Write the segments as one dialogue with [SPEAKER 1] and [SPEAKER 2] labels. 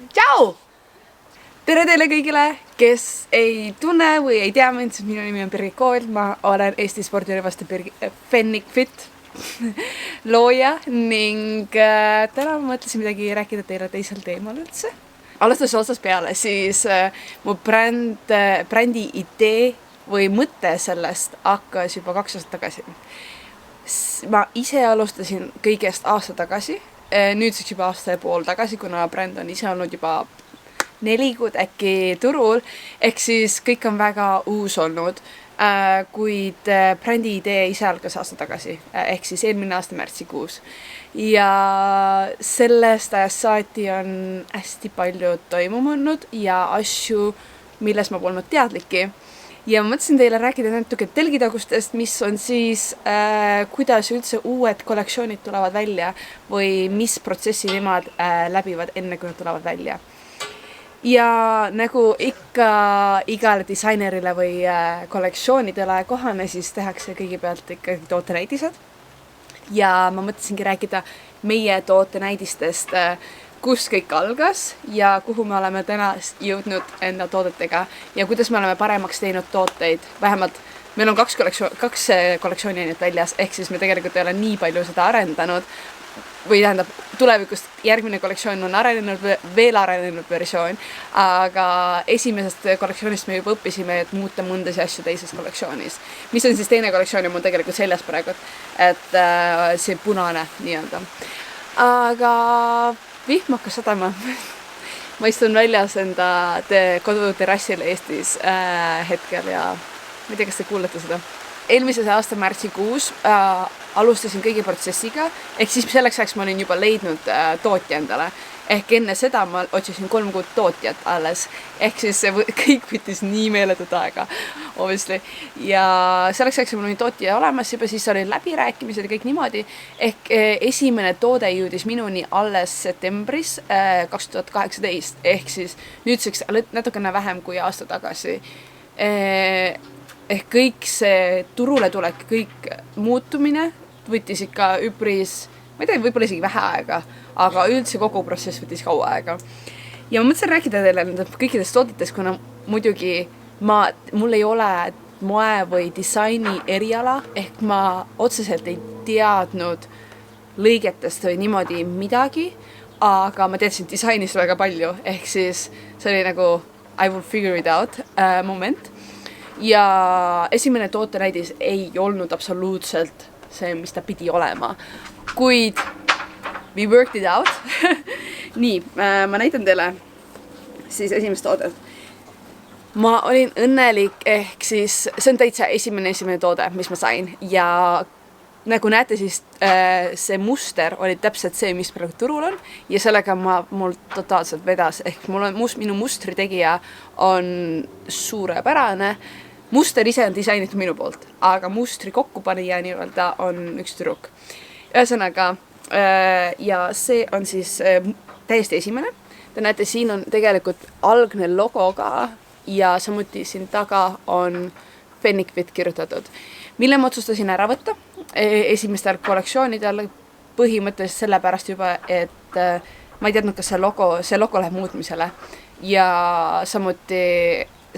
[SPEAKER 1] Tšau! Tere teile kõigile, kes ei tunne või ei tea mind, siis minu nimi on Birgit Kool, ma olen Eesti spordiülivaste Fennik Fit looja ning täna ma mõtlesin midagi rääkida teile teisel teemal üldse. Alustades otsast peale, siis mu brändi idee või mõte sellest hakkas juba 2 aastat tagasi. Ma ise alustasin kõigest aasta tagasi, nüüdseks juba 1,5 aasta tagasi, kuna bränd on ise olnud juba 4 kuud äkki turul, ehk siis kõik on väga uus olnud, kuid brändi idee ise algas aasta tagasi, ehk siis eelmine aasta märtsikuus. Ja sellest ajast saati on hästi palju toimunud ja asju, milles ma polnud teadliki. Ja ma mõtlesin teile rääkida natuke telgitagustest, mis on siis, kuidas üldse uued kollektsioonid tulevad välja või mis protsessi nemad läbivad enne, kui nad tulevad välja. Ja nagu ikka igale disainerile või kollektsioonidele kohane, siis tehakse kõigepealt ikkagi tootenäidised. Ja ma mõtlesingi rääkida meie tootenäidistest, kus kõik algas ja kuhu me oleme täna jõudnud enda toodetega ja kuidas me oleme paremaks teinud tooteid. Vähemalt meil on 2 kollektsiooni ainult väljas, ehk siis me tegelikult ei ole nii palju seda arendanud. Või tähendab, tulevikust järgmine kollektsioon on veel arenenud versioon, aga esimesest kollektsioonist me juba õppisime, et muuta mõndasi asju teises kollektsioonis. Mis on siis teine kollektsioon ja mul tegelikult seljas praegu, et see punane nii-öelda. Aga vihm hakkas sadama. Ma istun väljas enda koduterrassil Eestis hetkel ja ma ei tea, kas te kuulete seda. Eelmise aasta märtsikuus alustasin kõigi protsessiga, ehk siis selleks ajaks ma olin juba leidnud tootja endale. Ehk enne seda ma otsisin 3 kuud tootjat alles, ehk siis see kõik võttis nii meeletut aega, obviously. Ja selleks ajaks mul oli tootja olemas, juba siis oli läbirääkimised ja kõik niimoodi. Ehk esimene toode jõudis minuni alles septembris 2018, ehk siis nüüdseks natukene vähem kui aasta tagasi. Ehk kõik see turule tulek, kõik muutumine võttis ikka üpris, ma ei tea, võib-olla isegi vähe aega, aga üldse kogu protsess võttis kaua aega. Ja ma mõtlesin rääkida teile kõikidest toodetest, kuna muidugi mul ei ole moe või disaini eriala, ehk ma otseselt ei teadnud lõigetest või niimoodi midagi, aga ma teadsin disainist väga palju, ehk siis see oli nagu I will figure it out moment. Ja esimene tootenäidis ei olnud absoluutselt see, mis ta pidi olema. Kuid we worked it out. Nii, ma näitan teile siis esimest toodet. Ma olin õnnelik, ehk siis see on täitsa esimene toode, mis ma sain. Ja nagu näete, siis see muster oli täpselt see, mis praegu turul on. Ja sellega mul totaalselt vedas. Ehk minu mustri tegija on suurepärane. Muster ise on disainitud minu poolt, aga mustri kokkupanija nii-öelda on üks tüdruk. Ühesõnaga, ja see on siis täiesti esimene. Te näete, siin on tegelikult algne logo ka ja samuti siin taga on Fennik Fit kirjutatud. Mille ma otsustasin ära võtta esimestel kollektsioonidel põhimõtteliselt sellepärast juba, et ma ei teadnud, kas see logo läheb muutmisele ja samuti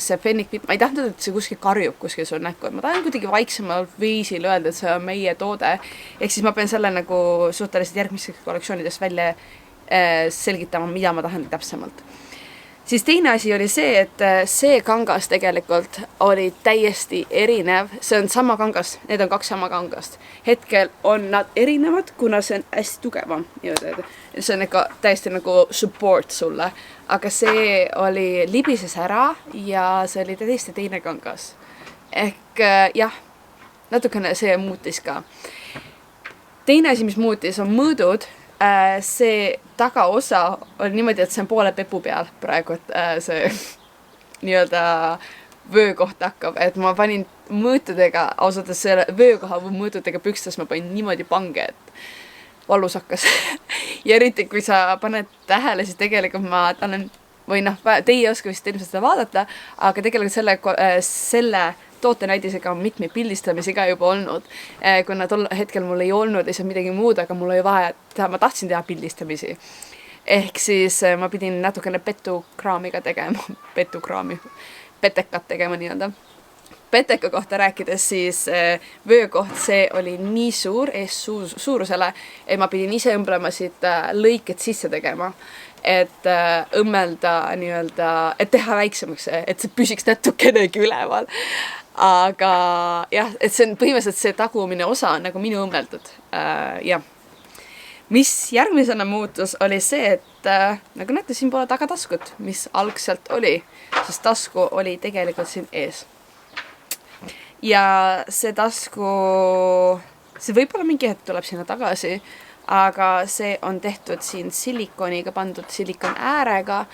[SPEAKER 1] see Fennik Fit, ma ei tahtnud, et see kuskil karjub kuskil sul näkku, et ma tahan kuidagi vaiksemal viisil öelda, et see on meie toode, ehk siis ma pean selle nagu suhteliselt järgmiseks kollektsioonidest välja selgitama, mida ma tahan täpsemalt. Siis teine asi oli see, et see kangas tegelikult oli täiesti erinev, see on sama kangas, need on 2 sama kangast. Hetkel on nad erinevad, kuna see on hästi tugevam. See on täiesti nagu support sulle, aga see oli libises ära ja see oli täiesti teine kangas. Ehk jah, natukene see muutis ka. Teine asi, mis muutis, on mõõdud. See tagaosa on niimoodi, et see on poole pepu peal praegu, et see nii-öelda vöökoht hakkab, et ma panin mõõtudega, ausalt selle vöökoha või mõõtudega pükstas, ma panin niimoodi pange, et valus hakkas. Ja eriti, kui sa paned tähele, siis tegelikult ma olen, või teie oska vist ilmselt seda vaadata, aga tegelikult selle tootenäidisega on mitmeid pildistamisi ka juba olnud, kuna tol hetkel mul ei olnud lihtsalt midagi muud, aga mul oli vaja, et ma tahtsin teha pildistamisi. ehk siis ma pidin natukene petukraamiga tegema, petekat tegema nii-öelda. Peteka kohta rääkides siis vöökoht, see oli nii suur suurusele, et ma pidin ise õmblema siit lõiked sisse tegema, et õmmelda nii-öelda, et teha väiksemaks, et see püsiks natukenegi üleval. Aga jah, et see on põhimõtteliselt see tagumine osa on nagu minu õmmeldud. Jah. Mis järgmisena muutus oli see, et nagu näete, siin pole tagataskut, mis algselt oli, sest tasku oli tegelikult siin ees. Ja see tasku, see võib-olla mingi hetk tuleb sinna tagasi, aga see on tehtud siin silikoniga pandud silikon äärega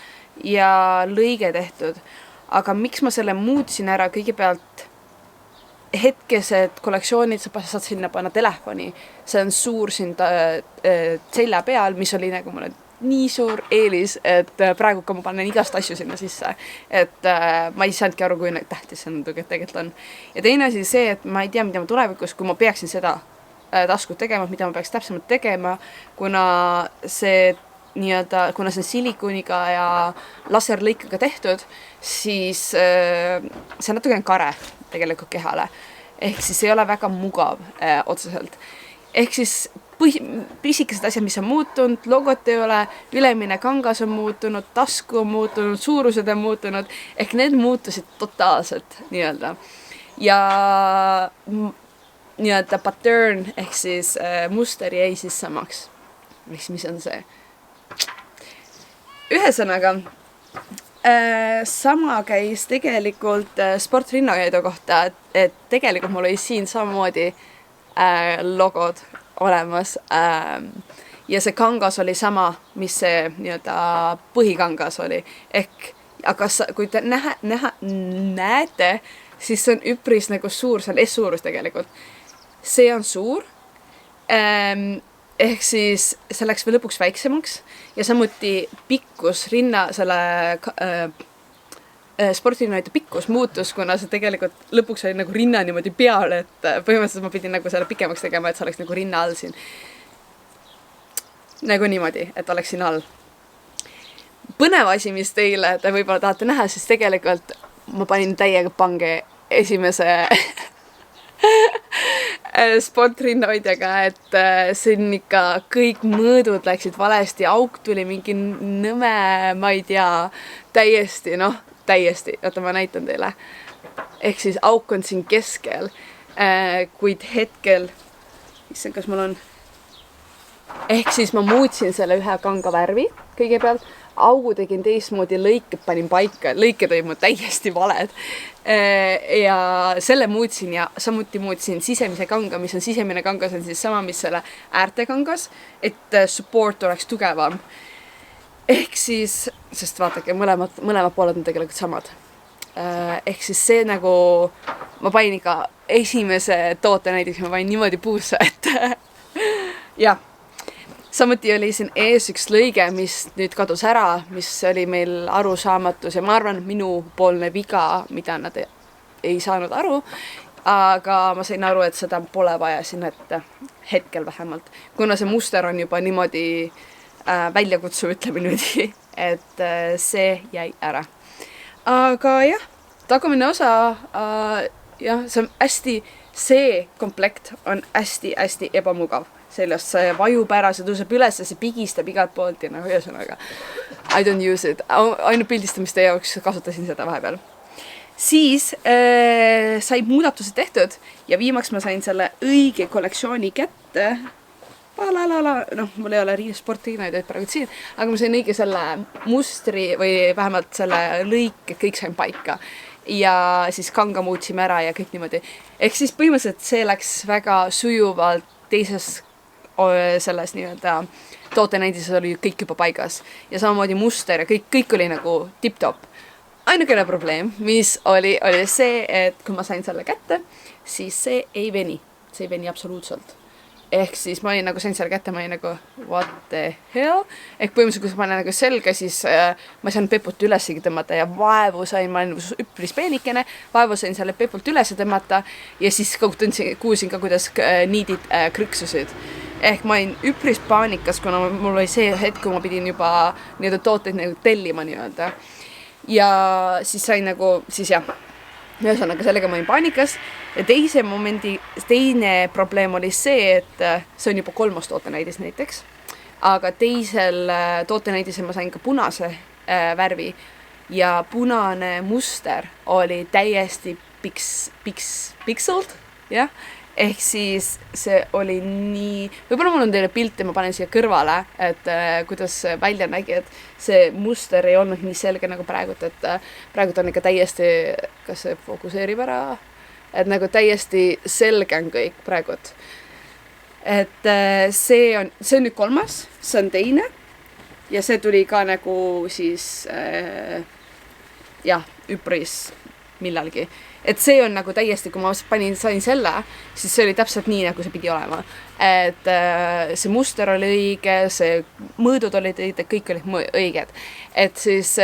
[SPEAKER 1] ja lõige tehtud. Aga miks ma selle muutsin ära kõigepealt hetkesed kollektsioonid, sa saad sinna panna telefoni. See on suur siin selja peal, mis oli nagu mulle nii suur eelis, et praegu ka ma panen igast asju sinna sisse. Et ma ei saanudki aru, kui tähtis see tegelikult on. Ja teine asi see, et ma ei tea, mida ma tulevikus, kui ma peaksin seda taskut tegema, mida ma peaks täpsemalt tegema, kuna see nii-öelda, kuna see on silikoniga ja laserlõikega tehtud, siis see on natuke kare tegelikult kehale. Ehk siis ei ole väga mugav otseselt. Ehk siis pisikesed asjad, mis on muutunud, logot ei ole, ülemine kangas on muutunud, tasku on muutunud, suurused on muutunud, ehk need muutusid totaalselt nii-öelda. Ja nii-öelda pattern ehk siis muster jäi siis samaks. Mis on see? Ühesõnaga, sama käis tegelikult sportrinnakäidu kohta, et tegelikult mul oli siin samamoodi logod olemas ja see kangas oli sama, mis see nii-öelda põhikangas oli. Ehk, aga kui te näete, siis see on üpris nagu suur, see on S-suurus tegelikult. See on suur, ehk siis see läks veel lõpuks väiksemaks ja samuti pikkus rinna selle sportrinnaide pikkus muutus, kuna see tegelikult lõpuks oli nagu rinna niimoodi peale, et põhimõtteliselt ma pidin nagu selle pikemaks tegema, et see oleks nagu rinna all siin. Nagu niimoodi, et oleks siin all. Põnev asi, mis teile te võib-olla tahate näha, siis tegelikult ma panin täiega pange esimese sportrinnahoidjaga, et siin ikka kõik mõõdud läksid valesti, auk tuli mingi nõme, ma ei tea, täiesti, oota ma näitan teile. Ehk siis auk on siin keskel, kuid hetkel, kas mul on, ehk siis ma muutsin selle ühe kanga värvi kõigepealt, augu tegin teistmoodi, lõiked panin paika, lõiked olid mul täiesti valed. Ja selle muutsin ja samuti muutsin sisemise kanga, mis on sisemine kangas, on siis sama, mis selle äärtekangas, et support oleks tugevam. Ehk siis, sest vaadake, mõlemad pooled on tegelikult samad. Ehk siis see nagu, ma panin ikka esimese toote näiteks, ma panin niimoodi puusse, et jah. Samuti oli siin ees üks lõige, mis nüüd kadus ära, mis oli meil arusaamatus ja ma arvan minupoolne viga, mida nad ei saanud aru, aga ma sain aru, et seda pole vaja sinna ette, hetkel vähemalt, kuna see muster on juba niimoodi väljakutsu, ütleme niimoodi, et see jäi ära. Aga jah, tagumine osa, jah, see on hästi, see komplekt on hästi ebamugav. Sellest see vajub ära, see tõuseb üles ja see pigistab igat poolt ja nagu ühesõnaga I don't use it. Ainult pildistamiste jaoks kasutasin seda vahepeal. Siis sai muudatused tehtud ja viimaks ma sain selle õige kollektsiooni kätte. Mul ei ole sportriinaid praegu siin, aga ma sain õige selle mustri või vähemalt selle lõike, kõik sain paika. Ja siis kanga muutsime ära ja kõik niimoodi. Ehk siis põhimõtteliselt see läks väga sujuvalt teises selles nii-öelda tootenäidises oli kõik juba paigas ja samamoodi muster ja kõik oli nagu tip-top. Ainukene probleem, mis oli see, et kui ma sain selle kätte, siis see ei veni absoluutselt. Ehk siis ma olin nagu sain selle kätte, ma olin nagu what the hell? Ehk põhimõtteliselt, kui sa panen nagu selga, siis ma sain pepult ülesegi tõmmata ja vaevu sain, ma olin üpris peenikene, vaevu sain selle pepult üles tõmmata ja siis kuulsin ka, kuidas niidid krõksusid. Ehk ma olin üpris paanikas, kuna mul oli see hetk, kui ma pidin juba nii-öelda tooteid nagu tellima nii-öelda. Ja siis sain nagu, siis jah, ühesõnaga sellega ma olin paanikas. Ja teine probleem oli see, et see on juba 3. tootenäidis näiteks. Aga teisel tootenäidisel ma sain ka punase värvi ja punane muster oli täiesti pixeled, jah. Ehk siis see oli nii, võib-olla mul on teile pilt ja ma panen siia kõrvale, et kuidas välja nägi, et see muster ei olnud nii selge nagu praegult, et praegult on ikka täiesti, kas see fokuseerib ära, et nagu täiesti selge on kõik praegult. Et see on nüüd 3, see on 2 ja see tuli ka nagu siis jah, üpris millalgi. Et see on nagu täiesti, kui ma sain selle, siis see oli täpselt nii, nagu see pidi olema. Et see muster oli õige, see mõõdud olid õiged, kõik olid õiged. Et siis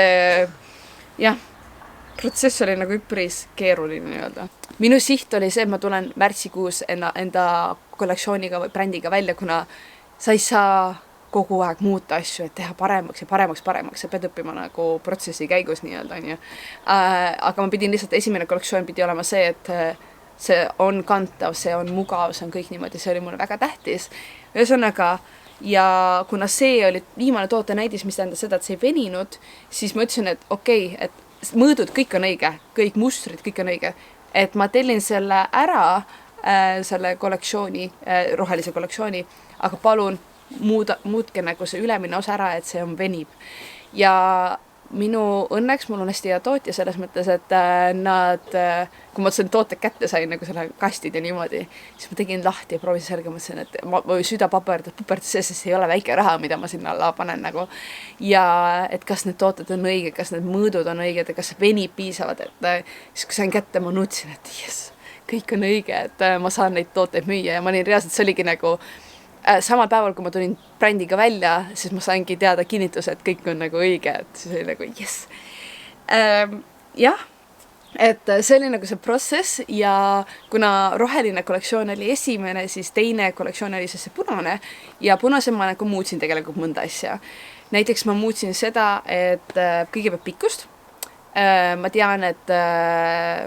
[SPEAKER 1] jah, protsess oli nagu üpris keeruline nii-öelda. Minu siht oli see, et ma tulen märtsikuus enda kollektsiooniga või brändiga välja, kuna sa ei saa kogu aeg muuta asju, et teha paremaks ja paremaks. Sa pead õppima nagu protsessi käigus nii-öelda, on ju. Aga ma pidin lihtsalt, esimene kollektsioon pidi olema see, et see on kantav, see on mugav, see on kõik niimoodi, see oli mulle väga tähtis. Ühesõnaga, ja kuna see oli viimane tootenäidis, mis tähendas seda, et see ei veninud, siis ma ütlesin, et okei, et mõõdud kõik on õige, kõik mustrid, kõik on õige. Et ma tellin selle ära, selle kollektsiooni, rohelise kollektsiooni, aga palun muutke nagu see ülemine osa ära, et see on venib. Ja minu õnneks, mul on hästi hea tootja selles mõttes, et nad, kui ma selle toote kätte sain, nagu selle kastid ja niimoodi, siis ma tegin lahti ja proovisin sellega, mõtlesin, et ma süda paperda sees, ei ole väike raha, mida ma sinna alla panen nagu. Ja et kas need tooted on õige, kas need mõõdud on õiged ja kas see venib piisavad, et siis kui sain kätte, ma nutsin, et yes, kõik on õige, et ma saan neid tooteid müüa ja ma olin reaalselt, see oligi nagu samal päeval, kui ma tulin brändiga välja, siis ma saingi teada kinnituse, et kõik on nagu õige, et siis oli nagu yes. Jah, et see oli nagu see protsess ja kuna roheline kollektsioon oli esimene, siis teine kollektsioon oli see punane ja punase ma nagu muutsin tegelikult mõnda asja. Näiteks ma muutsin seda, et kõigepealt pikkust. Ma tean, et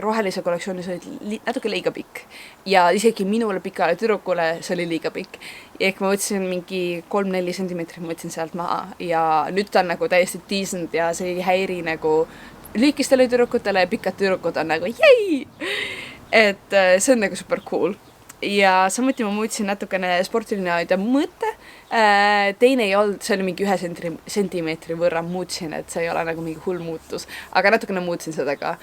[SPEAKER 1] rohelise kollektsioonis oli natuke liiga pikk ja isegi minule pikale tüdrukule see oli liiga pikk. Ehk ma võtsin mingi 3-4 sentimeetrit, ma võtsin sealt maha ja nüüd ta on nagu täiesti decent ja see ei häiri nagu lühikestele tüdrukutele ja pikad tüdrukud on nagu jäi! Et see on nagu super cool. Ja samuti ma muutsin natukene sportiline mõõte. Teine ei olnud, see oli mingi 1 sentimeetri võrra muutsin, et see ei ole nagu mingi hull muutus. Aga natukene muutsin seda ka.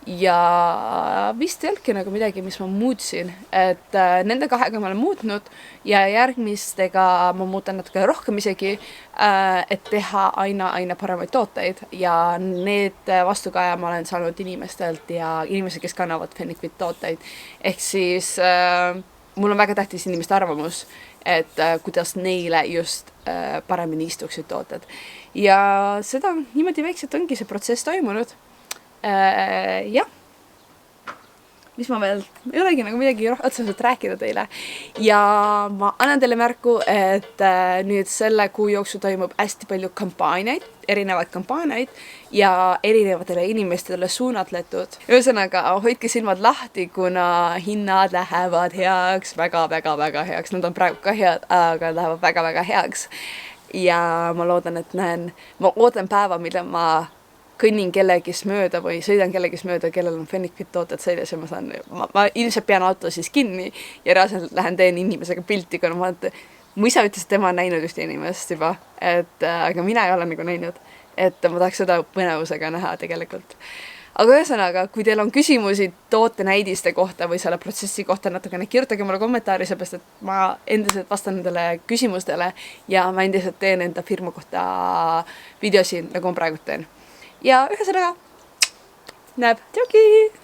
[SPEAKER 1] Ja vist ei olnudki nagu midagi, mis ma muutsin. Et nende 2 ma olen muutnud ja järgmistega ma muutan natuke rohkem isegi, et teha aina paremaid tooteid. Ja need vastukaja ma olen saanud inimestelt ja inimesed, kes kannavad Fennic-Fit tooteid. Ehk siis mul on väga tähtis inimeste arvamus, et kuidas neile just paremini istuksid tooted. Ja seda niimoodi väikselt ongi see protsess toimunud. Jah, mis ma veel, ei olegi nagu midagi otseselt rääkida teile ja ma annan teile märku, et nüüd selle kuu jooksul toimub hästi palju kampaaniaid, erinevaid kampaaniaid ja erinevatele inimestele suunatletud. Ühesõnaga, hoidke silmad lahti, kuna hinnad lähevad heaks, väga heaks, nad on praegu ka head, aga lähevad väga heaks ja ma loodan, et ma ootan päeva, mille ma kõnnin kellegist mööda või sõidan kellegist mööda, kellel on Fennic-Fit tooted seljas ja ma ilmselt pean auto siis kinni ja reaalselt lähen teen inimesega pilti, kuna mu isa ütles, et tema on näinud ühte inimest juba, aga mina ei ole nagu näinud, et ma tahaks seda põnevusega näha tegelikult. Aga ühesõnaga, kui teil on küsimusi tootenäidiste kohta või selle protsessi kohta natukene, kirjutage mulle kommentaari, seepärast, et ma endiselt vastan nendele küsimustele ja ma endiselt teen enda firma kohta videosi, nagu ma praegu teen. Ja ühesõnaga, näeb, tšauki!